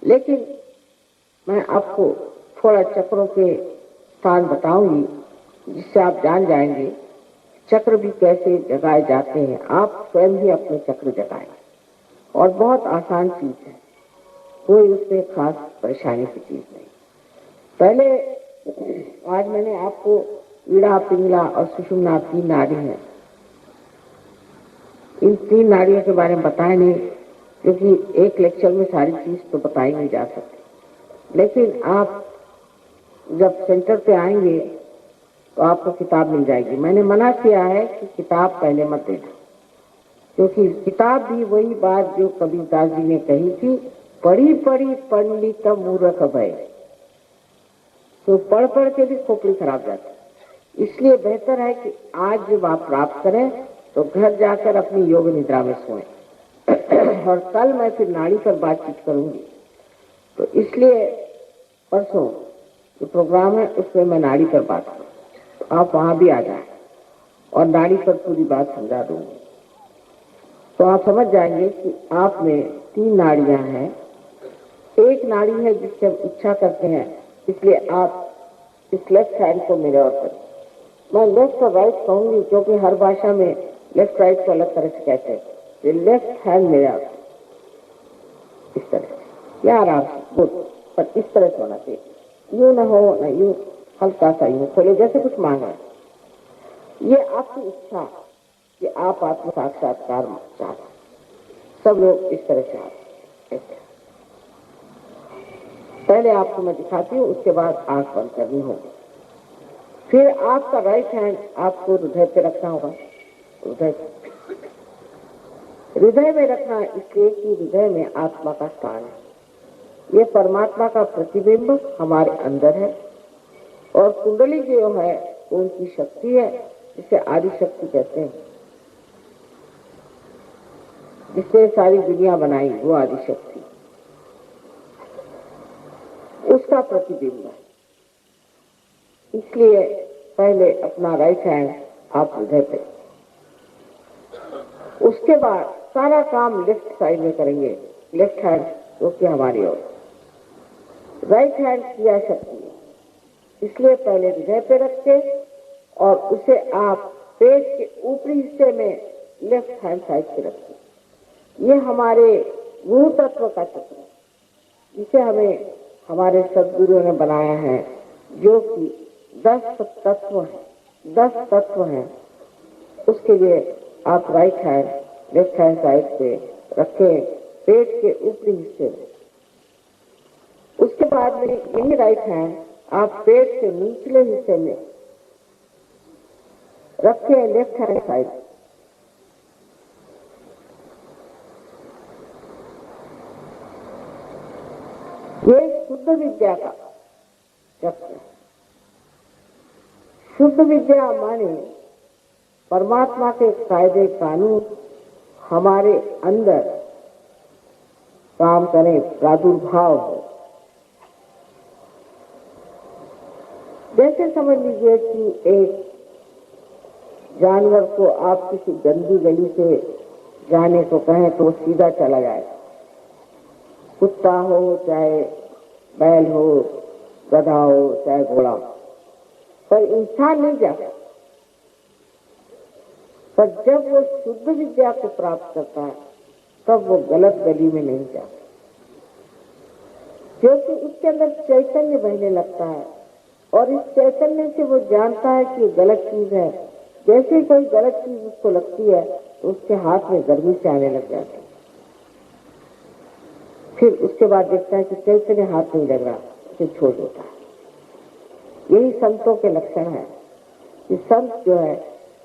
लेकिन मैं आपको थोड़ा चक्रों के स्थान बताऊंगी, जिससे आप जान जाएंगे चक्र भी कैसे जगाए जाते हैं। आप स्वयं ही अपने चक्र जगाएं, और बहुत आसान चीज है, कोई उसमें खास परेशानी की चीज नहीं। पहले आज मैंने आपको ईड़ा, पिंगला और सुषुम्ना 3 नाड़ी हैं, इन 3 नाड़ियों के बारे में बताया नहीं, क्योंकि एक लेक्चर में सारी चीज तो बताई नहीं जा सकती। लेकिन आप जब सेंटर पे आएंगे तो आपको किताब मिल जाएगी। मैंने मना किया है कि किताब पहले मत देना, क्योंकि किताब भी वही बात जो कबीरदास जी ने कही थी, पढ़ी पढ़ी पंडित मूर्ख भय, तो पढ़ पढ़ के भी खोपड़ी खराब जाती है। इसलिए बेहतर है कि आज जब आप प्राप्त करें तो घर जाकर अपनी योग निद्रा में सोएं। और कल मैं फिर नाड़ी पर बातचीत करूंगी, तो इसलिए परसों जो प्रोग्राम है उसमें मैं नाड़ी पर बात करूँ, तो आप वहां भी आ जाएं और नाड़ी पर पूरी बात समझा दूंगी। तो आप समझ जाएंगे कि आप में 3 नाड़ियां हैं। एक नाड़ी है जिससे हम इच्छा करते हैं, इसलिए आप इस लेफ्ट साइड को मेरे और करें। मैं लेफ्ट और राइट कहूंगी, क्योंकि हर भाषा में लेफ्ट राइट को अलग तरह से कहते हैं। ये लेफ्ट हैंड मेरा इस तरह से, या आराम से गुड, पर इस तरह से होना चाहिए, यूं ना हो ना यूं, हल्का सा यूं खोले जैसे कुछ मांगा। ये आपकी इच्छा कि आप आत्म साक्षात्कार चाहते, सब लोग इस तरह से आते। पहले आपको मैं दिखाती हूँ, उसके बाद आंख बंद करनी होगी। फिर आपका राइट हैंड आपको हृदय पे रखना होगा। हृदय में रखना इसलिए कि हृदय में आत्मा का स्थान है। ये परमात्मा का प्रतिबिंब हमारे अंदर है, और कुंडली जो है उनकी शक्ति है, जिसे आदि शक्ति कहते हैं, जिससे सारी दुनिया बनाई, वो आदि शक्ति, उसका प्रतिबिंब है। इसलिए पहले अपना राइट हैंड आप हृदय पे, उसके बाद सारा काम लेफ्ट साइड में करेंगे। लेफ्ट हैंड क्योंकि हमारी ओर, राइट हैंड क्रिया शक्ति है, इसलिए पहले हृदय पे रखते और उसे आप पेट के ऊपरी हिस्से में लेफ्ट हैंड साइड पे रखते। ये हमारे गुरु तत्व का चक्र है, जिसे हमें हमारे सदगुरुओं ने बनाया है, जो कि 10 तत्व है, 10 तत्व हैं। उसके लिए आप right hand left hand side पे रखें, पेट के ऊपरी हिस्से में। उसके बाद में यही राइट हैंड आप पेट के निचले हिस्से में रखें, लेफ्ट हैंड साइड। ये शुद्ध विद्या का चक्र है। शुद्ध विद्या माने परमात्मा के कायदे कानून हमारे अंदर काम करें, प्रादुर्भाव हो। जैसे समझ लीजिए कि एक जानवर को आप किसी गंदी गली से जाने को कहें तो वो सीधा चला जाए, कुत्ता हो चाहे बैल हो, गधा हो चाहे घोड़ा हो, पर इंसान नहीं जाता। पर जब वो शुद्ध विद्या को प्राप्त करता है तब वो गलत गली में नहीं जाता, क्योंकि उसके अंदर चैतन्य बहने लगता है, और इस चैतन्य से वो जानता है कि गलत चीज है। जैसे ही कोई गलत चीज उसको लगती है तो उसके हाथ में गर्मी से आने लग जाती है। फिर उसके बाद देखता है कि चैतन्य हाथ नहीं लग रहा, उसे छोड़ देता है। यही संतों के लक्षण है कि संत जो है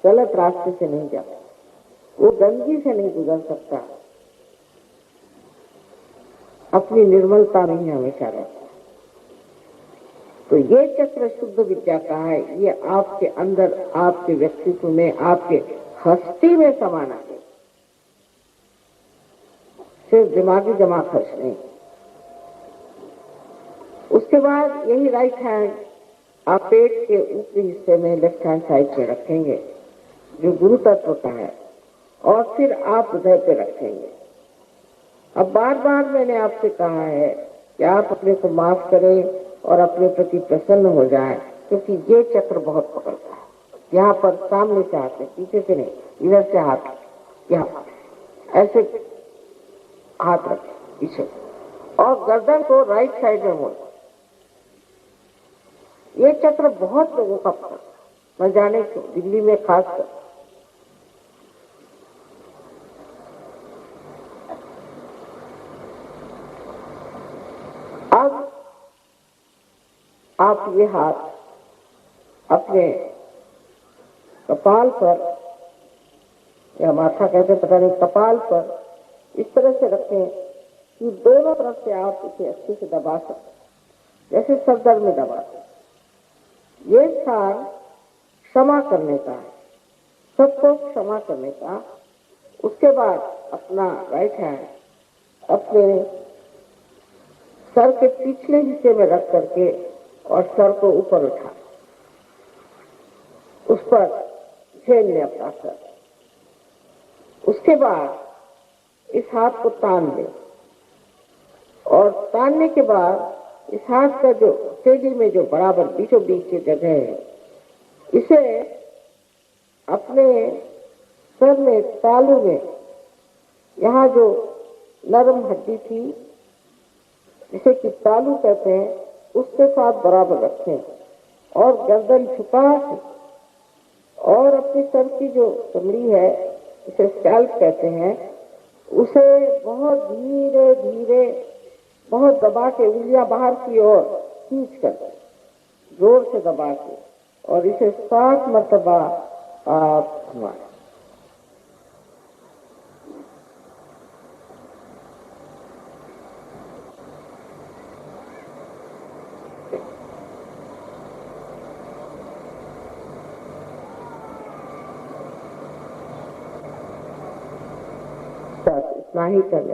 गलत रास्ते से नहीं जाता, वो गंदगी से नहीं गुजर सकता, अपनी निर्मलता में ही हमेशा रहता है। तो ये चक्र शुद्ध विद्या का है। ये आपके अंदर, आपके व्यक्तित्व में, आपके हस्ती में समाना है, सिर्फ दिमागी जमा खर्च नहीं। उसके बाद यही राइट हैंड आप पेट के ऊपरी हिस्से में लेफ्ट हैंड साइड में रखेंगे, जो गुरु तत्व का है, और फिर आप हृदय पे रखेंगे। अब बार बार मैंने आपसे कहा है कि आप अपने को माफ करें और अपने प्रति प्रसन्न हो जाएं, क्योंकि ये चक्र बहुत पकड़ता है। यहाँ पर सामने से हाथ है, पीछे से नहीं, इधर से हाथ, यहाँ ऐसे हाथ रखें पीछे और गर्दन को राइट साइड में मोड़। ये चक्र बहुत लोगों का पकड़, न जाने क्यों, दिल्ली में खासकर। अब आप ये हाथ अपने कपाल पर या माथा कहते पता नहीं, कपाल पर इस तरह से रखें कि दोनों तरफ से आप इसे अच्छे से दबा सकते, जैसे सर में दबाते। ये स्थान क्षमा करने का है, सबको क्षमा करने का। उसके बाद अपना राइट हैंड अपने सर के पिछले हिस्से में रख करके और सर को ऊपर उठा, उस पर झेल ले अपना सर। उसके बाद इस हाथ को तान ले और तानने के बाद इस हाथ का जो टेडी में जो बराबर बीचों बीच की जगह है, इसे अपने सर में, तालू में, यहाँ जो नरम हड्डी थी जिसे कि तालू कहते हैं, उसके साथ बराबर रखें और गर्दन झुका और अपने सर की जो चमड़ी है, इसे स्कैल्प कहते हैं, उसे बहुत धीरे धीरे बहुत दबा के उंगलियां बाहर की ओर खींच कर जोर से दबा के और इसे 7 मरतबा आप घुमाएं। इतना ही कर ले,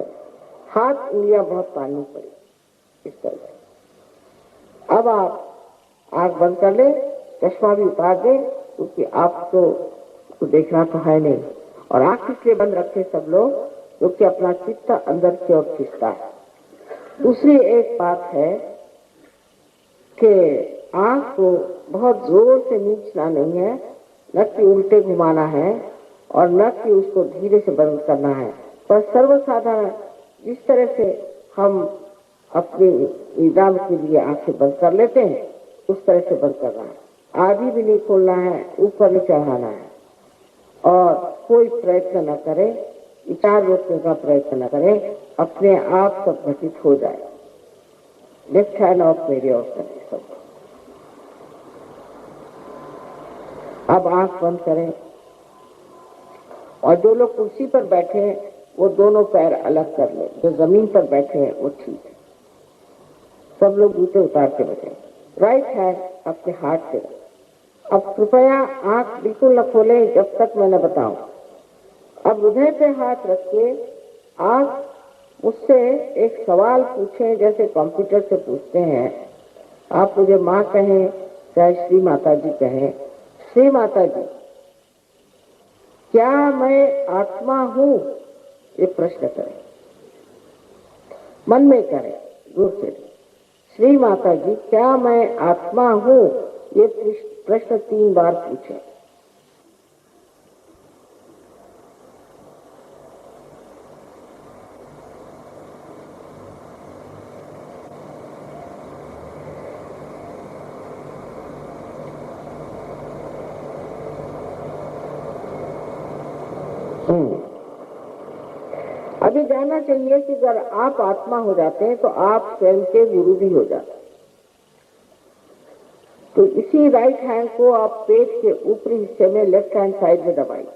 हाथ उंगलियां बहुत ताननी पड़ी इस तरह से। अब आप आंख बंद कर ले, चश्मा भी उतार दे, क्योंकि आपको देखना तो है नहीं। और आंख इसलिए बंद रखे सब लोग क्योंकि अपना चित्त अंदर की ओर खींचता है। दूसरी एक बात है कि आंख को बहुत जोर से नीचना नहीं है, न कि उल्टे घुमाना है और न कि उसको धीरे से बंद करना है, पर सर्वसाधारण जिस तरह से हम अपनी निजाम के लिए आंखें बंद कर लेते हैं, उस तरह से बंद करना है। आधी भी नहीं खोलना है, ऊपर नहीं चढ़ाना है और कोई प्रयत्न न करे, विचार रोकने का प्रयत्न न करे, अपने आप सब घटित हो जाए। लेफ्ट हैंड ऑफ मेरे और करें सब। अब आंख बंद करें और जो लोग कुर्सी पर बैठे हैं वो दोनों पैर अलग कर ले, जो जमीन पर बैठे हैं वो ठीक है। सब लोग जूते उतार के बैठे। राइट हैंड अपने हाथ से। अब कृपया आंख बिल्कुल न खोलें जब तक मैं न बताऊं। अब हृदय पे हाथ रख के आप मुझसे एक सवाल पूछें, जैसे कंप्यूटर से पूछते हैं। आप मुझे माँ कहें चाहे श्री माता जी कहें। श्री माता जी, क्या मैं आत्मा हूं? ये प्रश्न करें, मन में करें, दूर से। श्री माता जी, क्या मैं आत्मा हूं? ये प्रश्न 3 बार पूछें। अभी जानना चाहिए कि अगर आप आत्मा हो जाते हैं तो आप स्वयं के गुरु भी हो जाते हैं। तो इसी राइट हैंड को आप पेट के ऊपरी हिस्से में लेफ्ट हैंड साइड में दबाइए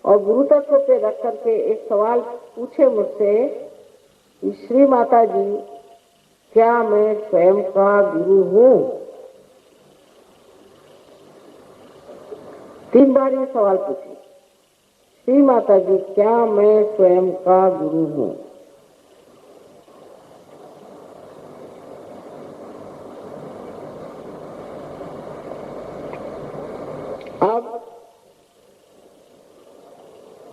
और गुरु तत्व पे रख करके एक सवाल पूछे मुझसे कि श्री माता जी, क्या मैं स्वयं का गुरु हूँ? 3 बार ये सवाल पूछिए। श्री माता जी, क्या मैं स्वयं का गुरु हूँ? अब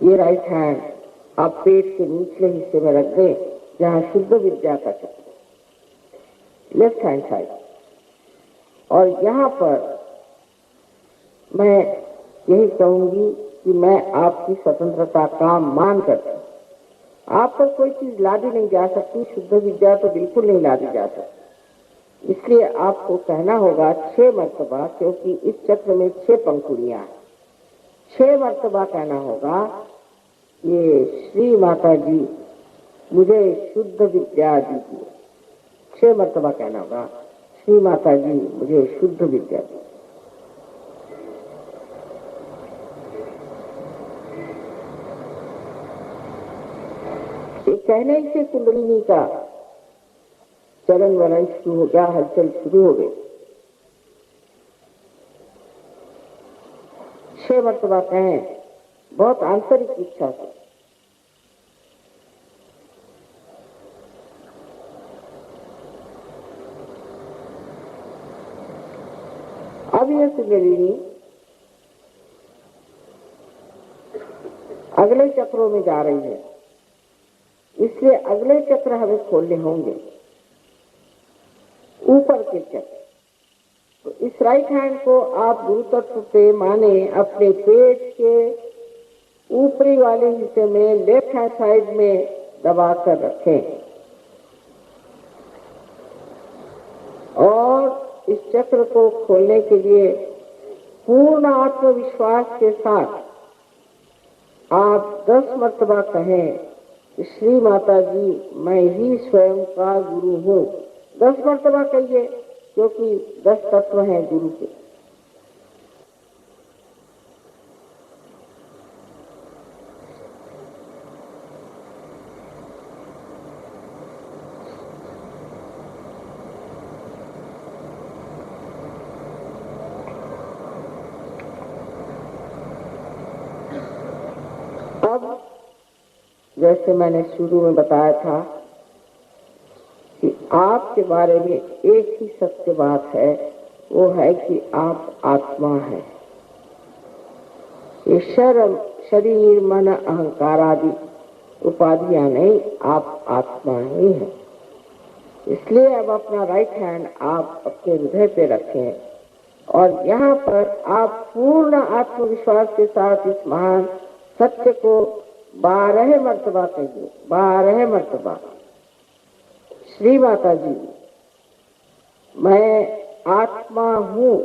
ये राइट हैंड आप पेट के निचले हिस्से में रख दें, जहाँ शुद्ध विद्या का चक्र। Left hand side. और यहाँ पर मैं यही कहूंगी कि मैं आपकी स्वतंत्रता का मान करती हूँ। आप पर कोई चीज लादी नहीं जा सकती, शुद्ध विद्या तो बिल्कुल नहीं लादी जा सकती। इसलिए आपको कहना होगा 6 मर्तबा, क्योंकि इस चक्र में 6 पंखुड़ियां हैं। 6 मर्तबा कहना होगा, ये श्री माता जी मुझे शुद्ध विद्या दीजिए। 6 मर्तबा कहना होगा, श्री माता जी मुझे शुद्ध विद्या दीजिए। कहने से कुंडलिनी का चलन वलन शुरू हो गया, हलचल शुरू हो गई। 6 मर्तबा कहें, बहुत आंतरिक इच्छा से। अब यह कुंडलिनी अगले चक्रों में जा रही है, इसलिए अगले चक्र हमें खोलने होंगे, ऊपर के चक्र। तो इस राइट हैंड को आप गुरु तत्व पे माने अपने पेट के ऊपरी वाले हिस्से में लेफ्ट हैंड साइड में दबा कर रखें और इस चक्र को खोलने के लिए पूर्ण आत्मविश्वास के साथ आप 10 मर्तबा कहें, श्री माता जी मैं ही स्वयं का गुरु हूँ। 10 मर्तबा कहिए, क्योंकि 10 तत्व हैं गुरु के। अब जैसे मैंने शुरू में बताया था कि आपके बारे में एक ही सत्य बात है, वो है कि आप आत्मा हैं। ये शरीर मन अहंकार आदि उपाधियां नहीं, आप आत्मा ही हैं। इसलिए अब अपना राइट हैंड आप अपने हृदय पे रखें और यहाँ पर आप पूर्ण आत्मविश्वास के साथ इस महान सत्य को 12 मर्तबा कहिए। 12 मर्तबा, श्री माता जी मैं आत्मा हूँ।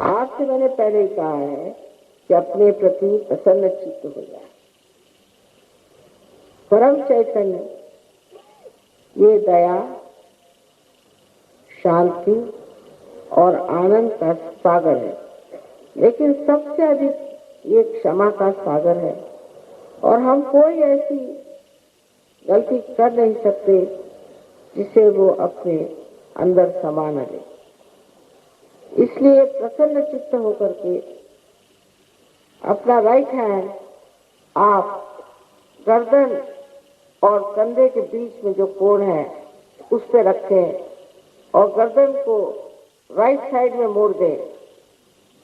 आपसे मैंने पहले ही कहा है कि अपने प्रति प्रसन्न चित्त हो जाए। परम चैतन्य ये दया, शांति और आनंद का सागर है, लेकिन सबसे अधिक ये क्षमा का सागर है। और हम कोई ऐसी गलती कर नहीं सकते जिसे वो अपने अंदर समा न ले। इसलिए प्रसन्न चित्त होकर के अपना राइट हैंड आप गर्दन और कंधे के बीच में जो कोण है उस पे रखें और गर्दन को राइट साइड में मोड़ दें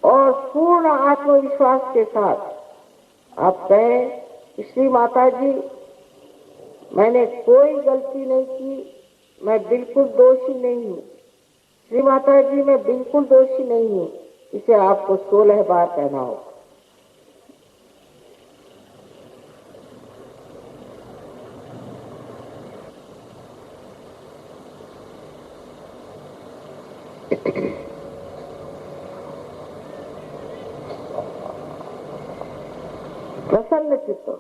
और पूर्ण आत्मविश्वास के साथ आप कहें, श्री माता जी मैंने कोई गलती नहीं की, मैं बिल्कुल दोषी नहीं हूँ। श्री माता जी मैं बिल्कुल दोषी नहीं हूँ। इसे आपको 16 बार कहना होगा। प्रसन्न चित्त,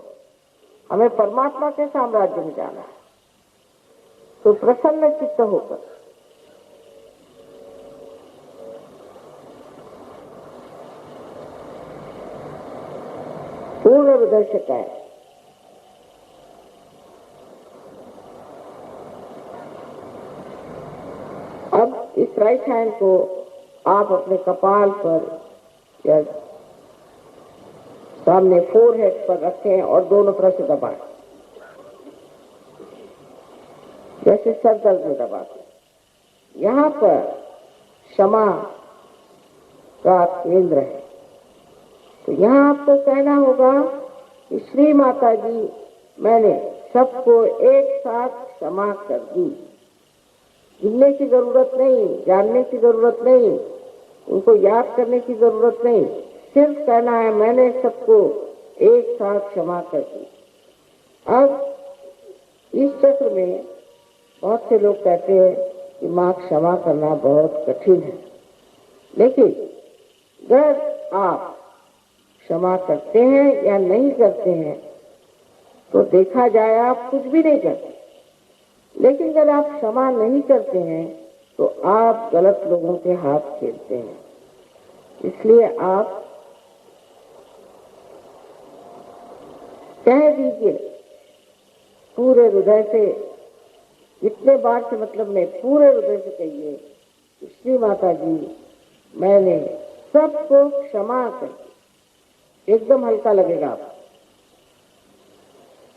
हमें परमात्मा के साम्राज्य में जाना है, तो प्रसन्न चित्त होकर पूर्ण हृदय से कहें। अब इस राइट हैंड को आप अपने कपाल पर या सामने फोरहेड पर रखें और दोनों तरफ से दबाएं, जैसे सर दर्द में दबाते। यहाँ पर क्षमा का केंद्र है, तो यहाँ आपको कहना होगा कि श्री माता जी, मैंने सबको एक साथ क्षमा कर दी। गिनने की जरूरत नहीं, जानने की जरूरत नहीं, उनको याद करने की जरूरत नहीं, सिर्फ कहना है मैंने सबको एक साथ क्षमा कर दी। अब इस चक्र में बहुत से लोग कहते हैं कि मां क्षमा करना बहुत कठिन है, लेकिन अगर आप क्षमा करते हैं या नहीं करते हैं तो देखा जाए आप कुछ भी नहीं करते, लेकिन अगर आप क्षमा नहीं करते हैं तो आप गलत लोगों के हाथ खेलते हैं। इसलिए आप कह दीजिए पूरे हृदय से, इतने बार से मतलब नहीं, पूरे हृदय से कहिए, श्री माता जी मैंने सबको क्षमा कर दी। एकदम हल्का लगेगा आपको।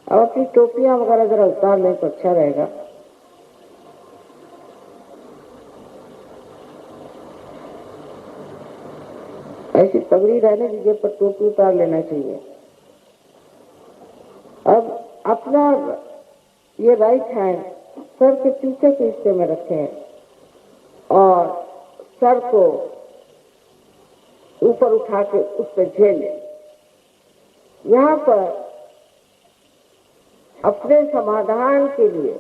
अब अपनी टोपियां वगैरह जरा उतार लें तो अच्छा रहेगा। ऐसी पगड़ी रहने दीजिए, पर टोपी उतार लेना चाहिए। अब अपना ये राइट हैंड सर के पीछे के हिस्से में रखें और सर को ऊपर उठा के उस पर झेल लें। यहाँ पर अपने समाधान के लिए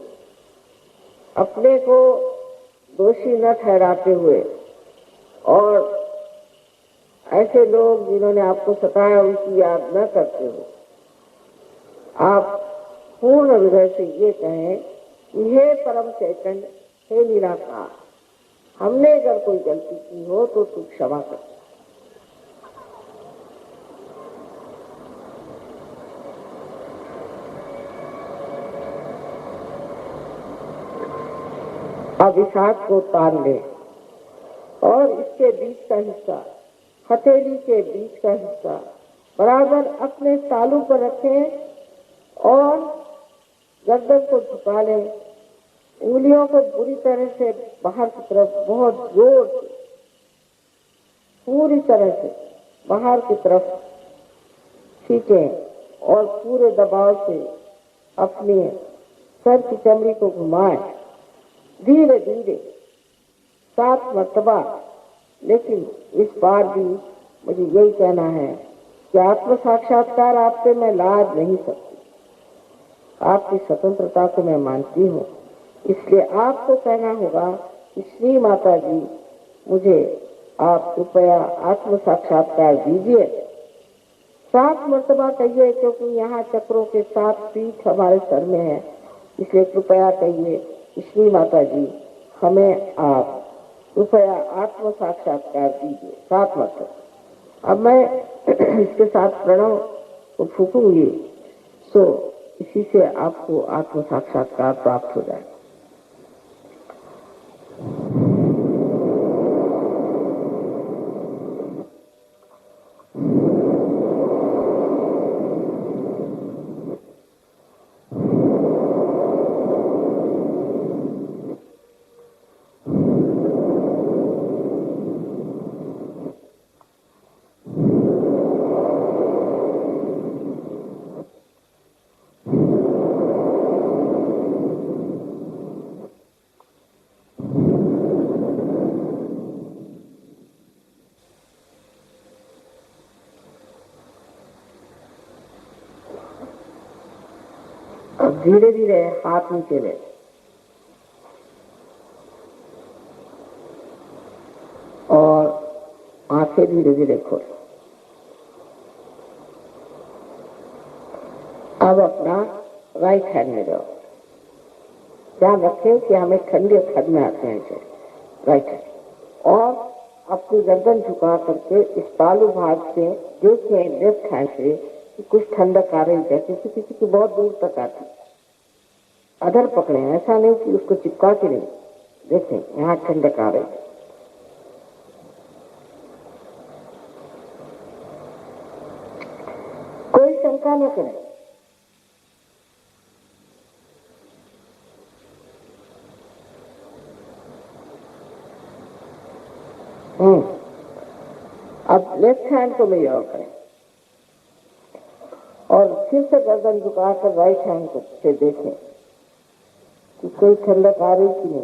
अपने को दोषी न ठहराते हुए और ऐसे लोग जिन्होंने आपको सताया उनकी याद न करते हुए आप पूर्ण हृदय से ये कहें कि हे परम चैतन्य, हे निराकार, हमने अगर कोई गलती की हो तो तू क्षमा कर। अब इस हाथ को तान ले और इसके बीच का हिस्सा, हथेली के बीच का हिस्सा बराबर अपने तालू पर रखें और गर्दन को झुका लें। उंगलियों को बुरी तरह से बाहर की तरफ बहुत जोर से, पूरी तरह से बाहर की तरफ खींचें और पूरे दबाव से अपने सर की चमड़ी को घुमाएं, धीरे धीरे 7 मर्तबा। लेकिन इस बार भी मुझे यही कहना है कि आत्म साक्षात्कार आपसे मैं लाद नहीं सकती। आपकी स्वतंत्रता को मैं मानती हूँ, इसलिए आपको कहना होगा कि श्री माता जी, मुझे आप कृपया आत्म साक्षात्कार दीजिए। 7 मर्तबा कहिए, क्योंकि यहाँ चक्रों के 7 पीठ हमारे सर में है, इसलिए कृपया कहिए कि श्री माता जी, हमें आप कृपया आत्म साक्षात्कार दीजिए 7 मर्तबा। अब मैं इसके साथ प्रणव को फूकूंगी, सो इसी से आपको आत्म साक्षात्कार प्राप्त हो जाए। धीरे धीरे हाथ नीचे ले और आंखें धीरे धीरे खोल। अब अपना राइट हैंड में जाओ। ध्यान रखें कि हमें ठंडे खद में आते हैं इसे राइट हैंड, और अपनी गर्दन झुका करके इस तालू भाग से जो कि लेफ्ट हैंड से कि कुछ ठंडक आ रही है, किसी किसी की बहुत दूर तक आती, अधर पकड़े, ऐसा नहीं कि उसको चिपका के नहीं, देखें यहाँ ठंडक आ रही है। कोई शंका न करें, अब लेफ्ट हैंड को मेरी ओर करें और फिर से गर्दन झुकाकर राइट हैंड को से देखें कि कोई ठंडक आ रही कि नहीं।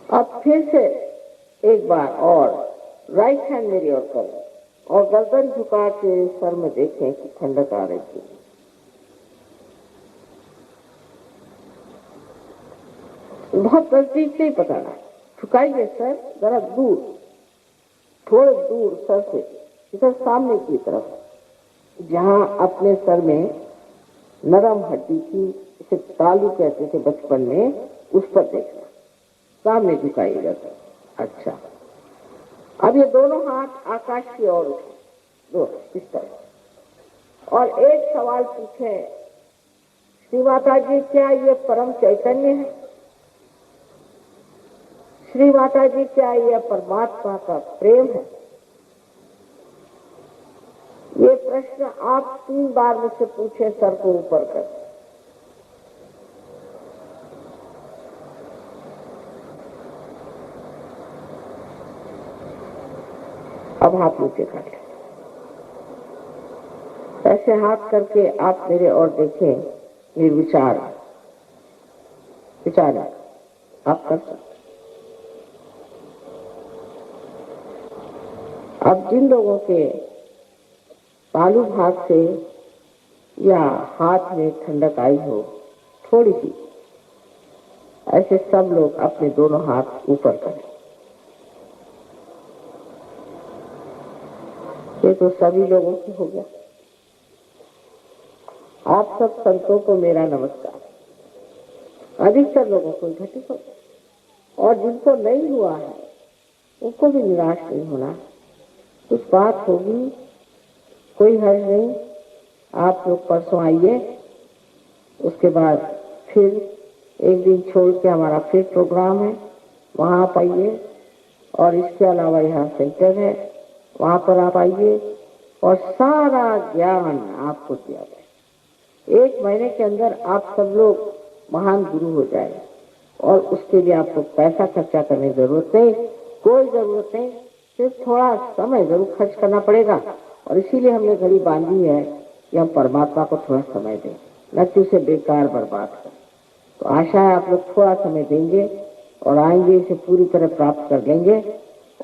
अब फिर से एक बार और राइट हैंड मेरी ओर करें और गर्दन झुका के सर में देखें कि ठंडक आ रही थी। बहुत नजदीक नहीं पकड़ना, झुकाइए सर जरा दूर, थोड़े दूर सर से, इधर सामने की तरफ, जहां अपने सर में नरम हड्डी थी, इसे तालू कहते थे बचपन में, उस पर देखना, सामने झुकाइएगा सर। अच्छा, अब ये दोनों हाथ आकाश की ओर उठे, दो इस तरह, और एक सवाल पूछे, श्री माता जी क्या ये परम चैतन्य है? श्री माता जी क्या यह परमात्मा का प्रेम है? ये प्रश्न आप 3 बार मुझसे पूछे सर को ऊपर कर। अब हाथ नीचे कर लें, ऐसे हाथ करके आप मेरे ओर देखें, निर्विचार विचार आप कर सकते। अब जिन लोगों के तालू भाग से या हाथ में ठंडक आई हो थोड़ी सी, ऐसे सब लोग अपने दोनों हाथ ऊपर करें। ये तो सभी लोगों की हो गया। आप सब संतों को मेरा नमस्कार। अधिकतर लोगों को घटित हो, और जिनको नहीं हुआ है उनको भी निराश नहीं होना, कुछ बात होगी, कोई हर्ज नहीं। आप लोग परसों आइए, उसके बाद फिर एक दिन छोड़ के हमारा फिर प्रोग्राम है, वहाँ आप आइए। और इसके अलावा यहाँ सेंटर है, वहाँ पर आप आइए और सारा ज्ञान आपको दिया जाए। 1 महीने के अंदर आप सब लोग महान गुरु हो जाए, और उसके लिए आपको पैसा खर्चा करने की जरूरत नहीं, कोई जरूरत नहीं, सिर्फ थोड़ा समय जरूर खर्च करना पड़ेगा। और इसीलिए हमने घड़ी बांधी है कि हम परमात्मा को थोड़ा समय दें, न कि उसे बेकार बर्बाद करें। तो आशा है आप लोग थोड़ा समय देंगे और आएंगे, इसे पूरी तरह प्राप्त कर लेंगे।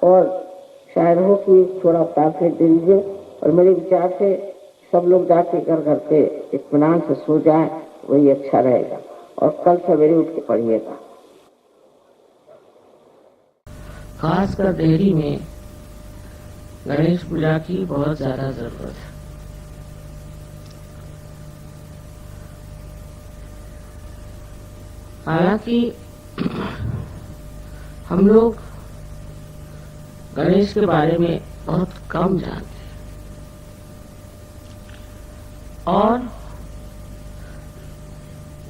और शायद हो कि थोड़ा पैम्फलेट दे दीजिए, और मेरे विचार से सब लोग जाके घर पे इत्मीनान से सो जाए, वही अच्छा रहेगा। और कल सवेरे उठ के पढ़िएगा। खासकर देहरी में गणेश पूजा की बहुत ज्यादा जरूरत है। हालांकि हम लोग गणेश के बारे में बहुत कम जानते हैं, और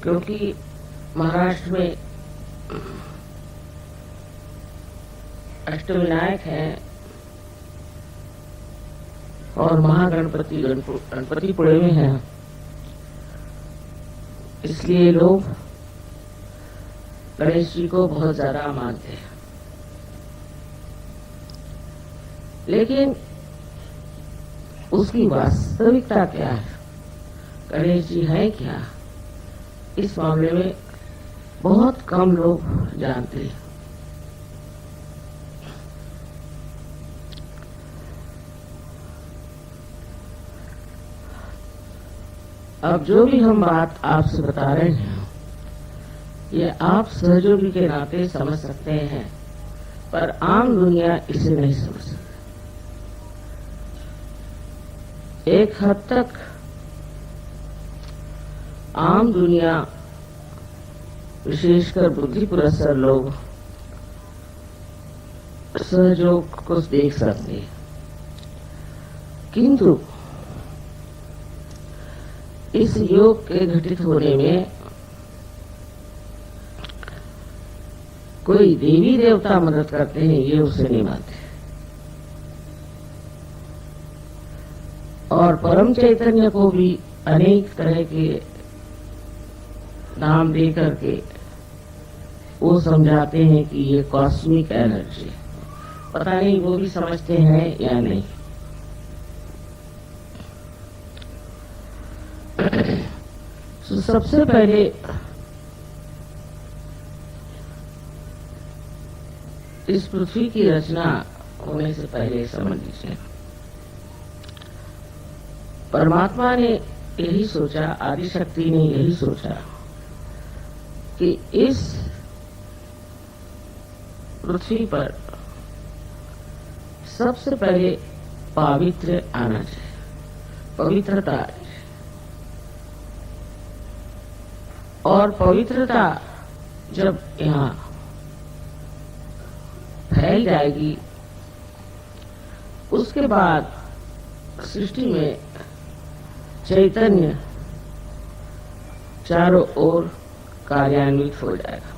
क्योंकि महाराष्ट्र में अष्टविनायक है और महागणपति गणपतिपुणे में है, इसलिए लोग गणेश जी को बहुत ज्यादा मानते हैं। लेकिन उसकी वास्तविकता क्या है, गणेश जी है क्या, इस मामले में बहुत कम लोग जानते हैं। अब जो भी हम बात आपसे बता रहे हैं, ये आप सहयोगी के नाते समझ सकते हैं, पर आम दुनिया इसे नहीं समझ सकती। एक हद तक आम दुनिया, विशेषकर बुद्धि पुरस्सर लोग, सहयोग को देख सकते हैं, किंतु इस योग के घटित होने में कोई देवी देवता मदद करते हैं ये उसे नहीं मानते, और परम चैतन्य को भी अनेक तरह के नाम दे करके वो समझाते हैं कि ये कॉस्मिक एनर्जी, पता नहीं वो भी समझते हैं या नहीं। तो सबसे पहले इस पृथ्वी की रचना होने से पहले समझ लीजिए, परमात्मा ने यही सोचा, आदिशक्ति ने यही सोचा कि इस पृथ्वी पर सबसे पहले पवित्र आना चाहिए, पवित्रता, और पवित्रता जब यहाँ फैल जाएगी उसके बाद सृष्टि में चैतन्य चारों ओर कार्यान्वित हो जाएगा।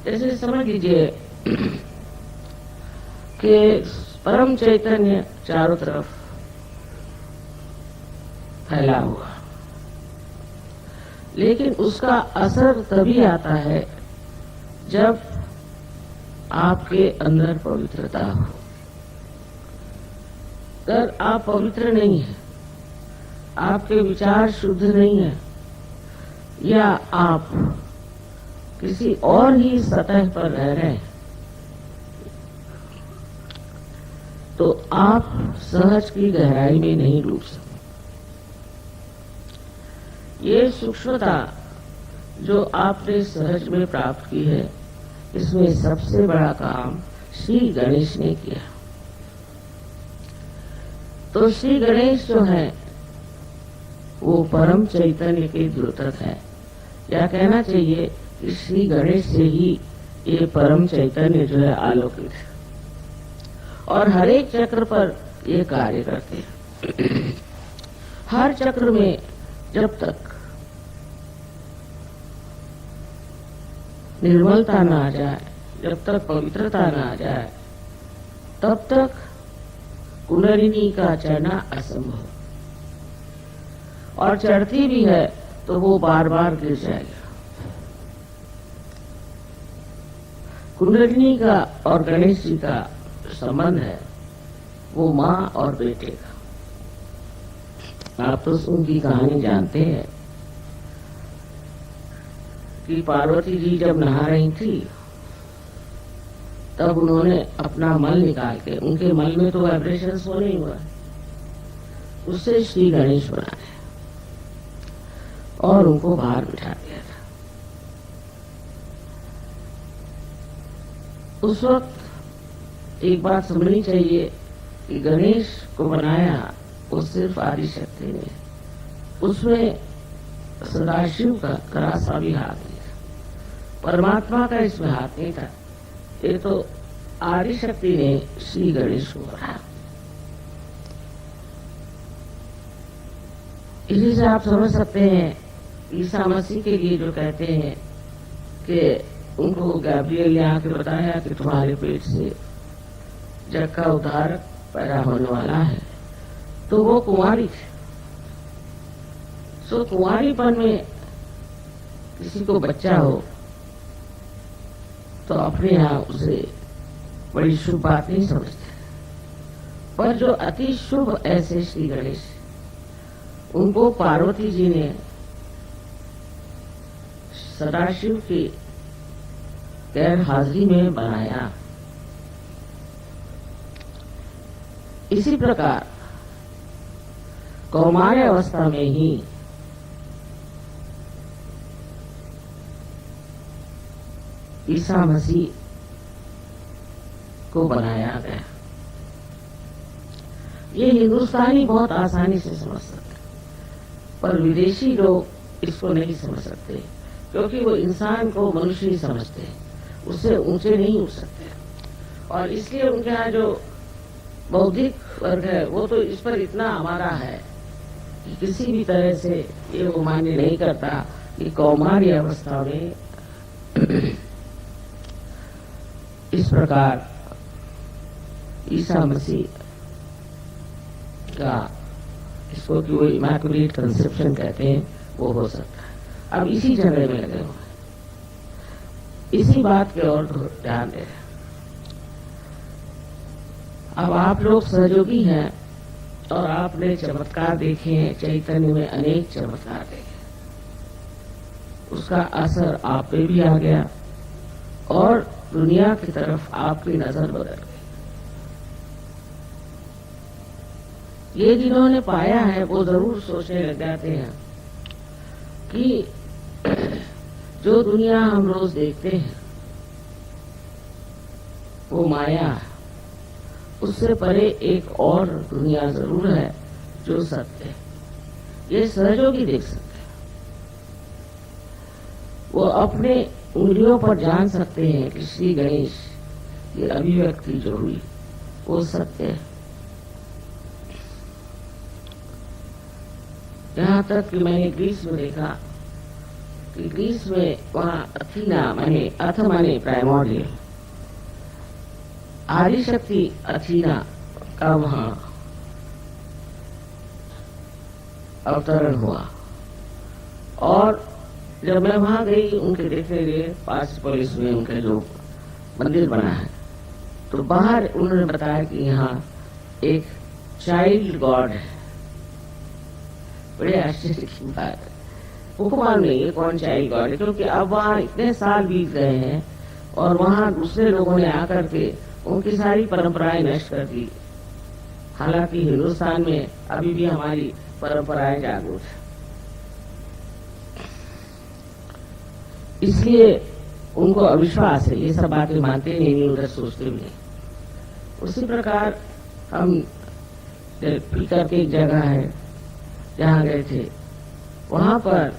जैसे समझ लीजिए कि परम चैतन्य चारों तरफ फैला हुआ, लेकिन उसका असर तभी आता है जब आपके अंदर पवित्रता हो। अगर आप पवित्र नहीं है, आपके विचार शुद्ध नहीं है, या आप किसी और ही सतह पर रह रहे हैं, तो आप सहज की गहराई में नहीं डूब सकते। ये सूक्ष्मता जो आपने सहज में प्राप्त की है, इसमें सबसे बड़ा काम श्री गणेश ने किया। तो श्री गणेश जो है वो परम चैतन्य के द्योतक है, या कहना चाहिए कि श्री गणेश से ही ये परम चैतन्य जो है आलोकित है, और हर एक चक्र पर ये कार्य करते हैं। हर चक्र में जब तक निर्मलता न आ जाए, जब तक पवित्रता न आ जाए, तब तक कुंडलिनी का चढ़ना असंभव, और चढ़ती भी है तो वो बार बार गिर जाएगा। कुंडलिनी का और गणेश जी का संबंध है वो माँ और बेटे का। आप तो उनकी कहानी जानते हैं कि पार्वती जी जब नहा रही थी तब उन्होंने अपना मल निकाल के, उनके मल में तो वाइब्रेशन हो नहीं हुआ, उससे श्री गणेश बनाए और उनको बाहर बिठा दिया था। उस वक्त एक बात समझनी चाहिए कि गणेश को बनाया वो सिर्फ आदिशक्ति ने, उसमें सदाशिव का जरा सा भी हाथ नहीं था, परमात्मा का इसमें हाथ नहीं था। ये तो आदिशक्ति ने श्री गणेश को बनाया। इसी से आप समझ सकते हैं ईसा मसीह के लिए जो कहते हैं कि उनको गैब्रियल ने आके बताया कि तुम्हारे पेट से जग का उद्धारक पैदा होने वाला है, तो वो कुंवारी थी। सो कुंवारीपन में किसी को बच्चा हो तो अपने यहाँ उसे बड़ी शुभ बात नहीं समझते, पर जो अति शुभ ऐसे श्री गणेश, उनको पार्वती जी ने सदाशिव की गैर हाजिरी में बनाया। इसी प्रकार कौमार्य अवस्था में ही ईसा मसीह को बनाया गया। ये हिंदुस्तानी बहुत आसानी से समझ सकते, पर विदेशी लोग इसको नहीं समझ सकते, क्योंकि वो इंसान को मनुष्य ही समझते हैं, उससे ऊंचे नहीं उठ सकते। और इसलिए उनके यहाँ जो बौद्धिक वर्ग है वो तो इस पर इतना हमारा है कि किसी भी तरह से ये वो मान्य नहीं करता कि कौमार्य अवस्था में इस प्रकार ईसा मसीह का, इसको कि वो इमैकुलेट कंसेप्शन कहते हैं, वो हो सकता है। अब इसी झगड़े में लगे हुए, इसी बात की ओर ध्यान दे रहे। अब आप लोग सहयोगी हैं और आपने चमत्कार देखे हैं, चैतन्य में अनेक चमत्कार देखे, उसका असर आप पे भी आ गया और दुनिया की तरफ आपकी नजर बदल गई। ये जिन्होंने पाया है वो जरूर सोचने लग जाते हैं कि जो दुनिया हम रोज देखते हैं वो माया है, उससे परे एक और दुनिया जरूर है जो सत्य है। ये सहयोगी देख सकते हैं, वो अपने उंगलियों पर जान सकते हैं कि श्री गणेश की अभिव्यक्ति जो हुई वो सत्य है। यहाँ तक कि मैंने ग्रीस में देखा कि ग्रीस में वहाँ अथीना माने अथ माने प्राइमोर्डियल, आदिशक्ति अथीना का वहाँ अवतरण हुआ। और जब मैं वहां गई उनके देखने लिए, पार्सिपोलिस में उनका जो मंदिर बना है, तो बाहर उन्होंने बताया कि यहाँ एक चाइल्ड गॉड है। बड़े आश्चर्य की बात है, उनको मालूम नहीं है कौन चाइल्ड गॉड है, क्योंकि अब वहाँ इतने साल बीत गए हैं और वहाँ दूसरे लोगों ने आकर के उनकी सारी परंपराएं नष्ट कर दी। हालांकि हिंदुस्तान में अभी भी हमारी परंपराएं जागरूक है, इसलिए उनको अविश्वास है, ये सब बातें मानते नहीं, उधर सोचते भी नहीं। उसी प्रकार हम पीकर के एक जगह है जहाँ गए थे, वहां पर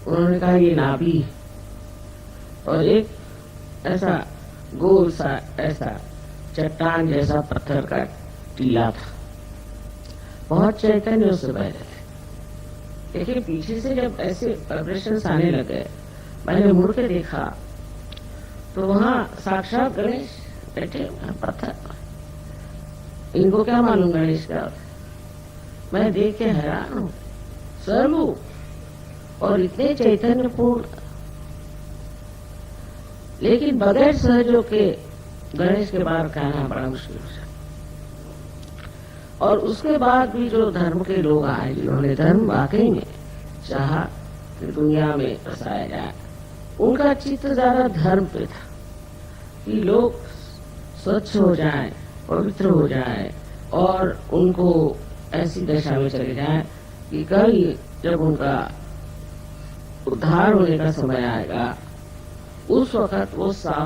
उन्होंने कहा ये नाभि है और एक ऐसा गोल सा ऐसा चट्टान जैसा पत्थर का टीला था, बहुत चैतन्य उससे बह रहे थे। लेकिन पीछे से जब ऐसे वाइब्रेशंस आने लगे, मैंने मुड़ के देखा तो वहां साक्षात गणेश बैठे पत्थर। इनको क्या मालूम गणेश का? मैं देख के हैरान हूँ, स्वरूप और इतने चैतन्यपूर्ण, लेकिन बगैर सहयोग के गणेश के बाहर कहना बड़ा मुश्किल है। और उसके बाद भी जो धर्म के लोग आए, जिन्होंने धर्म वाकई में चाहा कि दुनिया में बसाया जाए, उनका चित्त ज्यादा धर्म पे था कि लोग स्वच्छ हो जाएं, पवित्र हो जाएं और उनको ऐसी दशा में चले जाएं कि कल जब उनका उद्धार होने का समय आएगा उस वक्त वो साफ